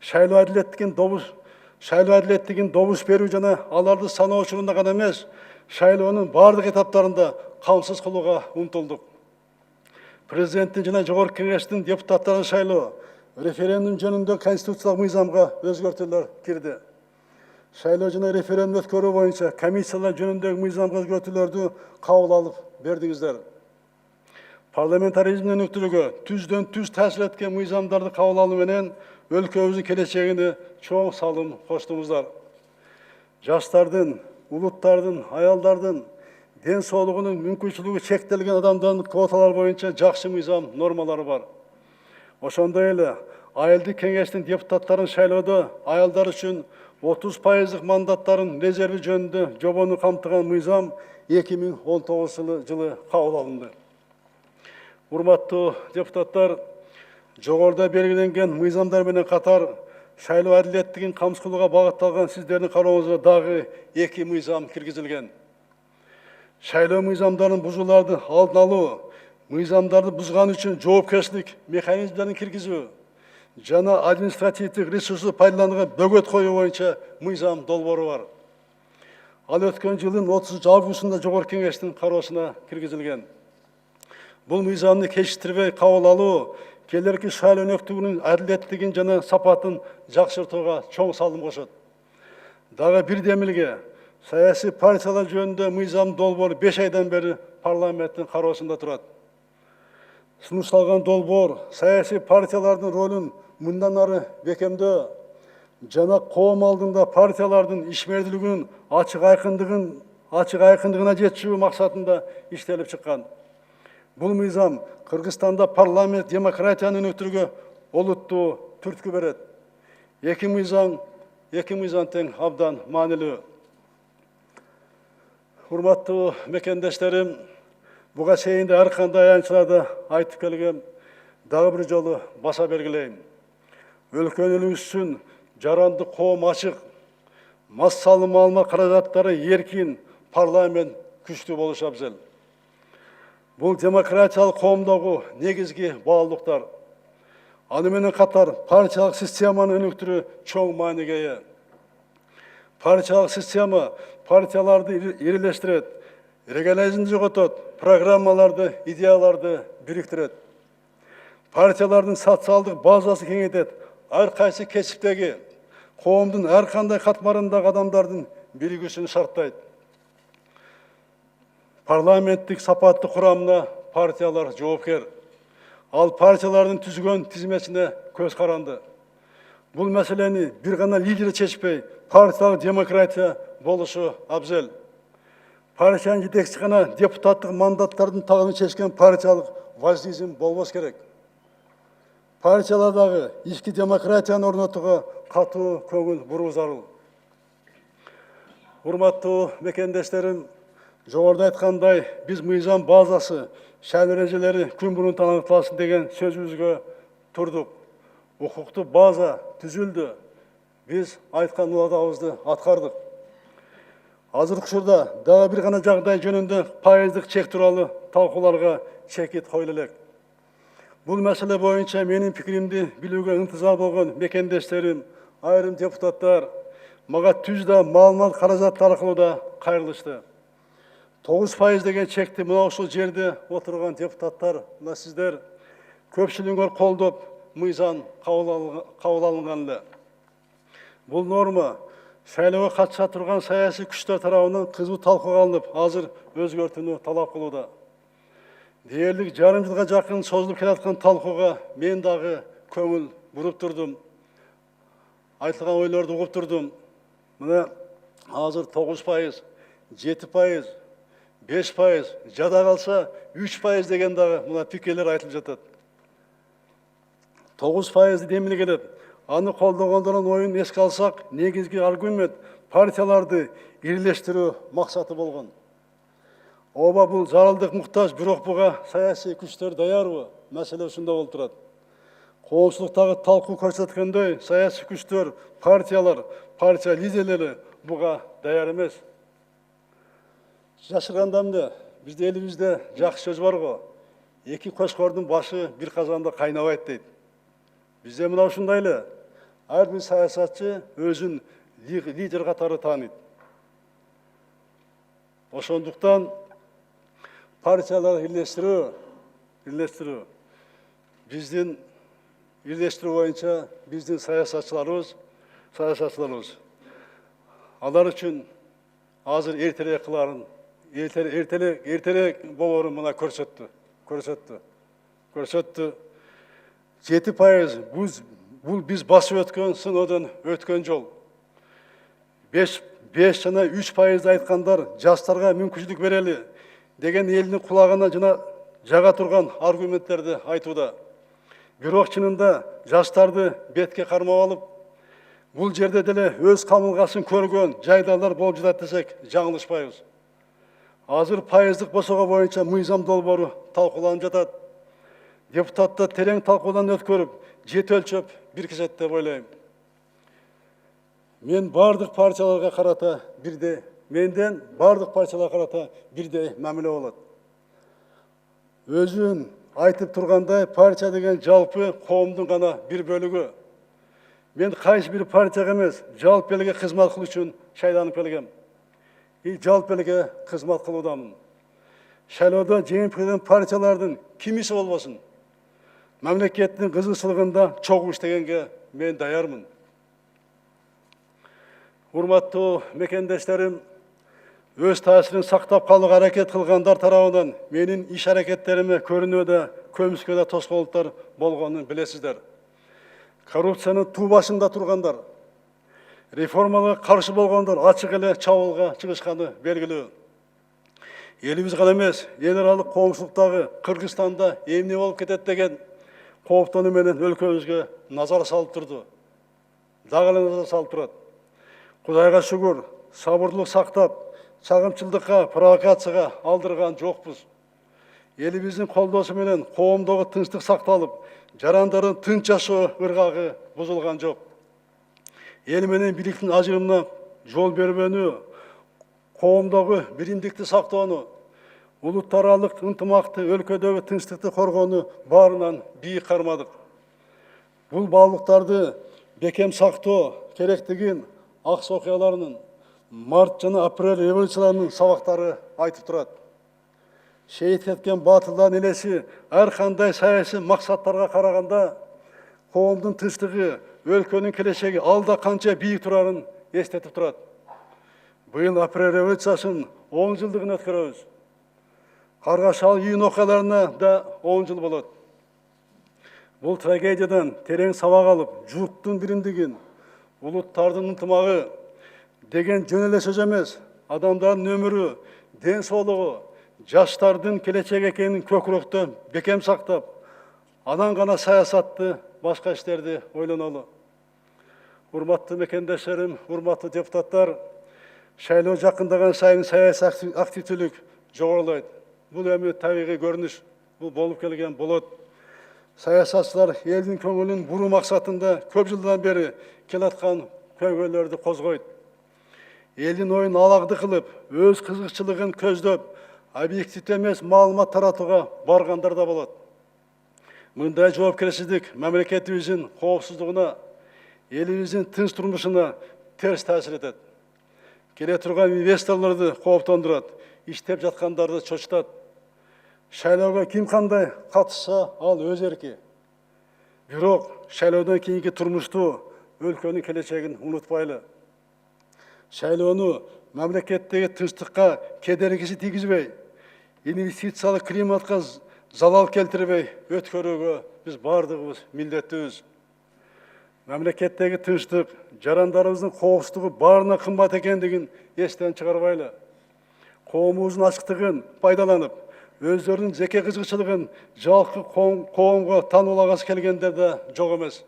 Шайлоо адилеттигин добуш берүү жана аларды саноо учурунда гана эмес, шайлоонун бардык этаптарында камсыз кылууга умтулдук. Президенттин жана Жогорку Кеңештин депутаттарын шайлоо, референдум жөнүндө конституциялык мыйзамга өзгөртүүлөр кирди. Шайлоо жана референдум өткөрүү боюнча комиссиялар жөнүндөгү мыйзамга өзгөртүүлөрдү кабыл алып бердиңиздер. Парламентаризмди өнүктүрүүгө түздөн түз таасир эткен мыйзамдарды кабыл алуу менен өлкөбүздүн келечегине чоң салым коштуңуздар. Жаштардын, улуттардын, аялдардын ден соолугунун мүмкүнчүлүгү чектелген адамдардын квоталар боюнча жакшы мыйзам нормалары бар. Ошондой эле айылдык кеңештин депутаттарын шайлоодо аялдар үчүн 30% мандаттарын резерви жөнүндө жобону камтыган мыйзам 2019 жылы кабыл алынды. Урматтуу депутаттар, жогоруда белгиленген мыйзамдар менен катар шайлоо адилеттигин камсыз кылууга багытталган сиздердин карооңузга дагы 2 мыйзам киргизилген. Шайлоо мыйзамдарын бузууларды алдын алуу, мыйзамдарды бузган үчүн жоопкерчилик механизмдерин киргизүү жана административдик ресурсту пайдаланууга бөгөт коюу боюнча мыйзам долбоору бар. Ал өткөн жылдын 30 августунда Жогорку Кеңештин кароосуна киргизилген. Бул мыйзамды кечиктирбей кабыл алуу келерки шайлоо өнөктүгүнүн адилеттигин жана сапатын жакшыртууга чоң салым кошот. Дагы бир демилге саясий партиялар жөнүндө мыйзам долбоору 5 айдан бери парламенттин кароосунда турат. Сунушталган долбоор саясий партиялардын ролун мындан ары бекемдөө жана коом алдында партиялардын ишмердүүлүгүнүн ачык айкындыгына жетишүү максатында иштелип чыккан. Бул мыйзам Кыргызстанда парламент демократияны өнүктүрүүгө олуттуу түрткү берет. Эки мыйзам тең абдан маанилүү. Урматтуу мекендештерим, буга чейин ар кандай аянтчыларды айтып келгем, дагы бир жолу баса бергилейм. Өлкөнүбүз үчүн жаранды коом ачык, массалуу маалымат каражаттары эркин, парламент күчтүү болушу абзел. Бул демократиялык коомдогу негизги баалуулуктар. Аны менен катар партиялык системаны өнүктүрүү чоң мааниге ээ. Партиялык система партияларды ирелештирет, регионализмди жоготот, программаларды, идеяларды бириктирет. Партиялардын социалдык базасы кеңейтет, ар кайсы кесиптеги коомдун ар кандай катмарындагы адамдардын биригүүсүн шарттайт. Парламенттик сапаттык курамына партиялар жоопкер. Ал партиялардын түзгөн тизмесине көз каранды. Бул маселени бир гана лидер чечпей, партиялык демократия болушу абзел. Партиянын жетекчиси гана депутаттык мандаттардын тагын чечкен партиялык вождизм болбош керек. Партиялардагы ички демократияны орнотууга катуу көңүл буруу зарыл. Урматтуу мекендештерим, жогоруда айткандай, биз мыйзам базасы, шаан эрежелери күн мурун танытылсын деген сөзүбүзгө турдук. Укуктук база түзүлдү. Биз айткан уадабызды аткардык. Азыркы учурда дагы бир гана жагдай жөнүндө пайыздык чек тууралуу талкууларга чекит коюла элек. Бул маселе боюнча менин пикиримди билүүгө ынтызар болгон мекендештерим, айрым депутаттар мага түздө маалымат каражат таркалууда кайрылышты. 9% деген чекти мына ушул жерде отурган депутаттар, мына сиздер көпчүлүгүңөр колдоп, мыйзам кабыл алынган эле. Бул норма шайлоого катыша турган саясий күчтөр тарабынан кызуу талкууга алынып, азыр өзгөртүүнү талап кылууда. Дээрлик жарым жылга жакын созулуп келаткан талкууга мен дагы көңүл буруп турдум. Айтылган ойлорду угуп турдум. Мына азыр 9%, 7%, 5%, жада калса 3% деген дагы мына пикирлер айтылып жатат. 9% демиле келет. Аны колдогондордун оюн эске алсак, негизги аргумент партияларды ирилештирүү максаты болгон. Оба бул зарылдык муктаж, бирок буга саясий күчтөр даярбы? Маселе ушунда болуп турат. Коомчулуктагы талкуу көрсөткөндөй, саясий күчтөр, партиялар, партия лидерлери буга даяр эмес. Жашырганда эмне? Бизде элибизде жакшы сөз бар го. Эки кошкордун башы бир казанда кайнабайт дейт. Бизде мына ушундай эле. Ар бир саясатчы өзүн лидер катары тааныйт. Ошондуктан партиялар ирлештирүү биздин ирлештирүү боюнча биздин саясатчыларыбыз алар үчүн азыр эртерээк кыларын, эртерээк болоорун мына көрсөттү. 7% бул биз басып өткөн сыноодон өткөн жол. 5 жана 3% айткандар жаштарга мүмкүнчүлүк берели деген элдин кулагына жага турган аргументтерди айтууда. Бирок чынында жаштарды бетке кармап алып, бул жерде деле өз камылгасын көргөн жайдарлар болуп жатат десек жаңылышпайбыз. Азыр пайыздык босого боюнча мыйзам долбоору талкууланып жатат. Депутаттар терең талкуудан өткөрүп, жет өлчөп биркишет деп ойлойм. Менден бардык партияларга карата бирдей мамиле болот. Өзүн айтып тургандай, партия деген жалпы коомдун гана бир бөлүгү. Мен кайсы бир партияга эмес, жалпы элге кызмат кылуу үчүн шайланып келгем. Жалпы элге кызмат кылуудамын. Шайлоодо жеңип келген партиялардын кимиси болбосун, мамлекеттин кызыкчылыгында чогуу иштегенге мен даярмын. Урматтуу мекендештерим, өз таасирин сактап калууга аракет кылгандар тарабынан менин иш аракеттериме көрүнүүдө көмүскөдө тоскоолдуктар болгонун билесиздер. Коррупциянын туу башында тургандар, реформаларга каршы болгондор ачык эле чабуулга чыгышканы белгилүү. Элибиз гана эмес, эл аралык коомчулуктагы Кыргызстанда эмне болуп кетет деген кооптонуу менен өлкөбүзгө назар салып турду. Дагы эле назар салып турат. Кудайга шүгүр, сабырлык сактап, чагымчылдыкка, провокацияга алдырган жокпуз. Элибиздин колдоосу менен коомдогу тынчтык сакталып, жарандардын тынч жашоо ыргагы бузулган жок. Эл менен бийликтин ажырымына жол бербөөнү, коомдогу биримдикти сактоону, улут аралык ынтымакты, өлкөдөгү тынчтыкты коргоону баарынан бийик кармадык. Бұл баалыктарды бекем сактоо керектигин акс окуяларынын, март жана апрель революцияларынын сабактары айтып турат. Шейит кеткен батылдардын элеси ар кандай саясий максаттарга караганда коомдун тынчтыгы, өлкөнүн келечеги алда канча бийик турарын эстетип турат. Быйыл апрель революциясынын 10 жылдыгын өткөрөбүз. Каргашал июнь окуяларына да 10 жыл болот. Бұл трагедиядан терең сабак алып, журттун биримдигин, улуттардын ынтымагы деген жөн эле сөз эмес, адамдардын өмүрү, ден соолугу, жаштардын келечеги экенин көкүрөктө бекем сактап, анан гана саясатты, башка иштерди ойлонолу. Урматтуу мекендештерим, урматтуу депутаттар, шайлоо жакындаган сайын саясий активдүүлүк жогорулайт. Бул эми табигый көрүнүш, бул болуп келген болот. Саясатчылар элдин көңүлүн буруу максатында көп жылдан бери келаткан көйгөйлөрдү козгойт. Элдин оюн алагды кылып, өз кызыкчылыгын көздөп, объективдүү эмес маалымат таратууга баргандар да болот. Мындай жоопкерчилик мамлекетибиздин коопсуздугуна, элибиздин тынч турмушуна терс таасир этет. Келе турган инвесторлорду кооптондурат, иштеп жаткандарды чочутат. Шайлоого ким кандай катышса, ал өз эрки. Бирок шайлоодон кийинки турмушту, өлкөнүн келечегин унутпайлы. Шайлоону мамлекеттеги тынчтыкка кедергиси тийгизбей, инвестициялык климатка залал келтирбей өткөрүүгө биз бардыгыбыз милдеттүүбүз. Мамлекеттеги тынчтык, жарандарыбыздын коопсуздугу баарына кымбат экендигин эстен чыгарбайлы. Коомубуздун ачыктыгын пайдаланып, өздөрүнүн жеке кызыкчылыгын жалкы коомго тануулагысы келгендер да жок эмес.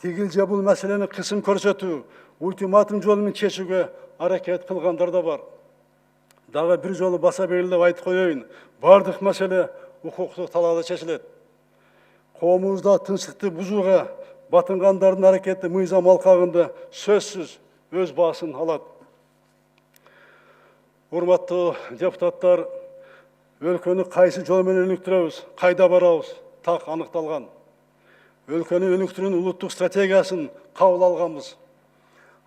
Тигил же бул маселени кысым көрсөтүү, ультиматум жолу менен чечүүгө аракет кылгандар да бар. Дагы бир жолу баса белгилеп айтып коеюн, бардык маселе укуктук талаада чечилет. Коомубузда тынчтыкты бузууга батынгандардын аракети мыйзам алкагында сөзсүз өз баасын алат. Урматтуу депутаттар, өлкөнү кайсы жол менен өнүктүрөбүз, кайда барабыз, так аныкталган. Өлкөнү өнүктүрүүнүн улуттук стратегиясын кабыл алганбыз.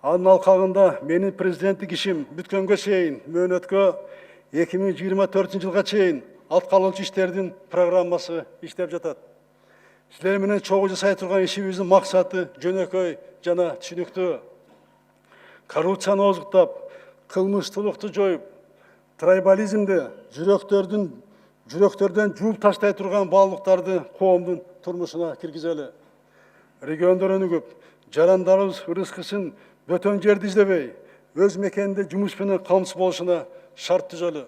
Анын алкагында менин президенттик ишим бүткөнгө чейин мөөнөткө 2024 жылга чейин аткарылчу иштердин программасы иштеп жатат. Силер менен чогуу жасай турган ишибиздин максаты жөнөкөй жана түшүнүктүү. Коррупцияны озуктап, кылмыштуулукту жоюп, трайбализмди жүрөктөрдөн жууп таштай турган баалыктарды коомдун турмушуна киргизели. Региондор өнүгүп, жарандарыбыз ырыскысын бөтөн жерди издебей, өз мекенинде жумуш менен камсыз болушуна шарт түзөлү.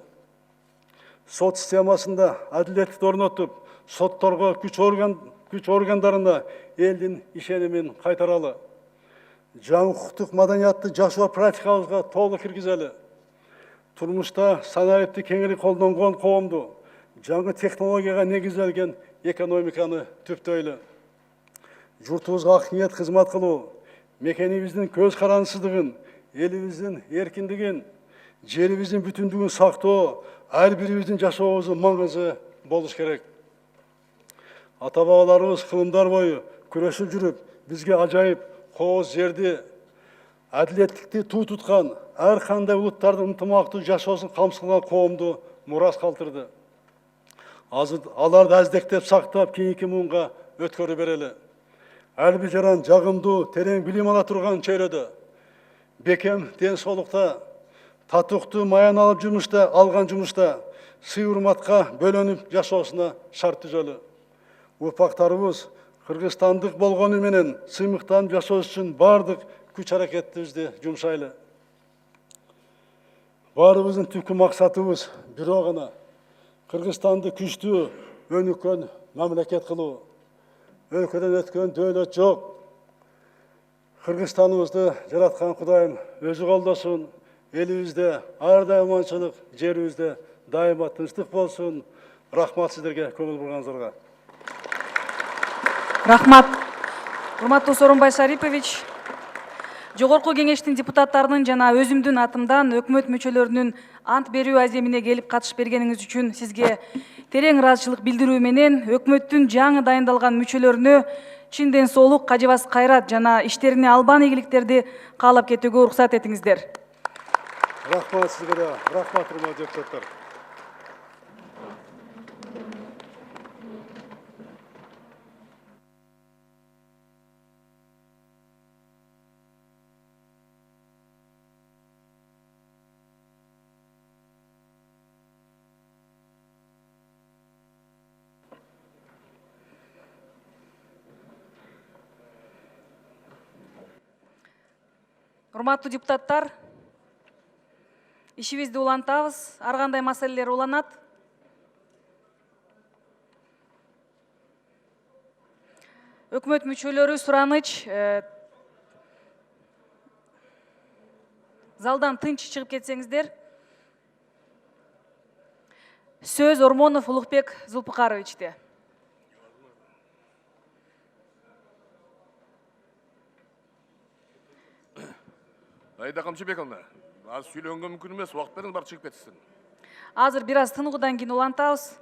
Сот системасында адилеттикти орнотуп, сотторго күч органдарына элдин ишенимин кайтаралы. Жаңы укуктук маданиятты жашоо практикабызга толук киргизели. Турмушта санариптик кеңири колдонгон коомду, жаңы технологияга негизделген экономиканы түптөйлү. Журтубузга ак ниет кызмат кылуу, мекенибиздин көз карандысыздыгын, элибиздин эркиндигин, жерибиздин бүтүндүгүн сактоо ар бирибиздин жашообуздун маңызы болуш керек. Ата-бабаларыбыз кылымдар бою күрөшүп жүрүп, бизге ажайып кооз жерди, адилеттикти туу туткан, ар кандай улуттардын ынтымактуу жашоосун камсыз кылган коомду мурас калтырды. Аларды аздектеп сактап, кийинки муунга өткөрүп берели. Ар бир жаран жагымдуу, терең билим ала турган чөйрөдө, бекем ден соолукта, татыктуу маян алып жумушта, алган жумушта, сый урматка бөлөнүп жашоосуна шарт түзөлү. Урпактарыбыз кыргызстандык болгону менен сыймыктанып жашоос үчүн бардык күч аракетибизди жумшайлы. Баарыбыздын түпкү максатыбыз бирөө гана: Кыргызстанды күчтүү, өнүккөн мамлекет кылуу. Өлкөдөн өткөн дөөлөт жок. Кыргызстаныбызды жараткан Кудайым өзү колдосун. Элибизде ар дайым аманчылык, жерибизде дайыма тынчтык болсун. Рахмат сиздерге, көңүл бурганыңыздарга. Рахмат. Урматтуу Сооронбай Шарипович, Жогорку кеңештин депутаттарынын жана өзүмдүн атымдан өкмөт мүчөлөрүнүн ант берүү аземине келип катышып бергениңиз үчүн сизге терең ыраазычылык билдирүү менен өкмөттүн жаңы дайындалган мүчөлөрүнө чын ден соолук, кажыбас кайрат жана иштерине албан ийгиликтерди каалап кетүүгө уруксат этиңиздер. Рахмат сизге да. Рахмат, урматтуу депутаттар. Урматтуу депутаттар, ишибизди улантабыз, ар кандай маселелер уланат. Өкмөт мүчөлөрү сураныч, залдан тынч чыгып кетсеңиздер. Сөз Ормонов Улукбек Зулпукаровичте. Айда Камчыбековна, аз сүйлөнгө мүмкүн эмес, убакыт бериңиз, бар чыгып кетсин. Азыр бир аз тыныгуудан кийин улантабыз.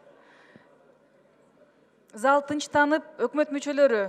Зал тынчтанып, өкмөт мүчөлөрү.